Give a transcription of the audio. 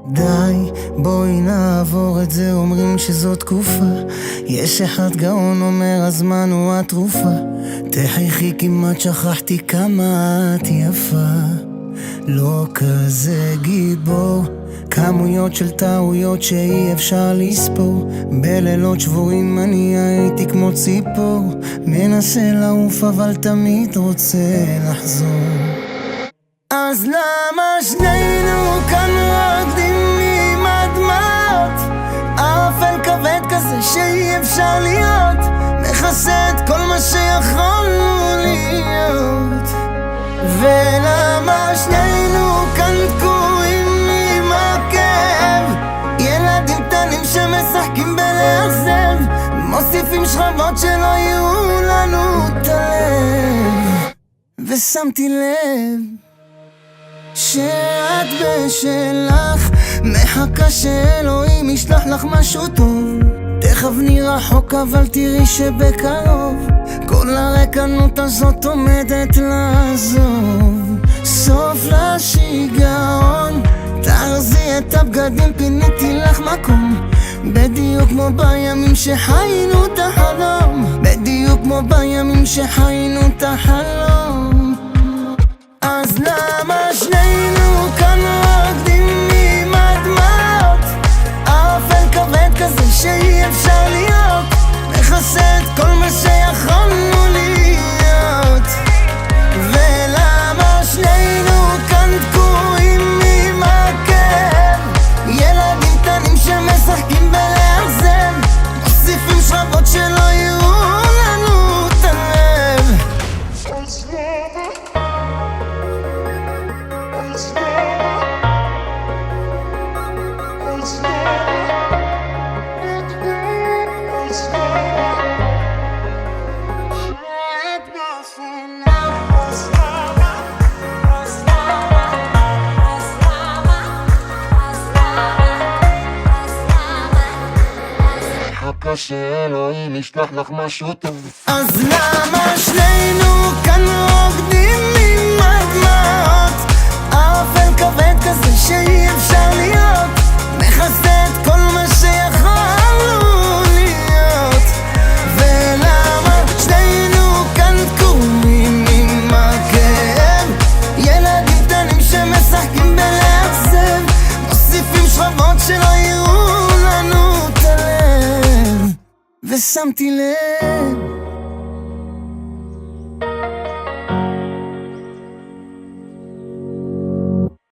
די, בואי נעבור את זה, אומרים שזו תקופה. יש אחד גאון אומר הזמן הוא התרופה. תחייכי כמעט שכחתי כמה את יפה. לא כזה גיבור, כמויות של טעויות שאי אפשר לספור. בלילות שבורים אני הייתי כמו ציפור, מנסה לעוף אבל תמיד רוצה לחזור. אז למה שנינו כאן רוקדים עם הדמעות? ערפל כבד כזה שאי אפשר להיות, מכסה את כל מה שיכולנו להיות. ולמה שנינו כאן תקועים עם הכאב? ילדים קטנים שמשחקים בלאכזב, מוסיפים שכבות שלא יהיו לנו את הלב. ושמתי לב שאת בשלך, מחכה שאלוהים ישלח לך משהו טוב. תכווני רחוק אבל תראי שבקרוב כל הרקנות הזאת עומדת לעזוב. סוף לשיגעון, תרזי את הבגדים, פיניתי לך מקום. בדיוק כמו בימים שחיינו את החלום, בדיוק כמו בימים שחיינו את החלום. אז למה שנינו כאן רוקדים עם הדמעות? ערפל כבד כזה שאי אפשר להיות, מכסה את כל מה שיכולנו להיות. ולמה שנינו כאן תקועים עם הכאב? ילדים קטנים שמשחקים בלאכזב, מוסיפים שכבות שלא יהיו לנו את הלב. מחכה שאלוהים ישלח לך משהו טוב. אז למה שנינו כאן רוקדים עם הדמעות? ערפל כבד כזה שאי אפשר להיות, מכסה את כל מה שיכולנו להיות. ולמה שנינו כאן תקועים עם הכאב? ילדים קטנים שמשחקים בלאכזב, מוסיפים שכבות שלא יהיו לנו את הלב. ושמתי לב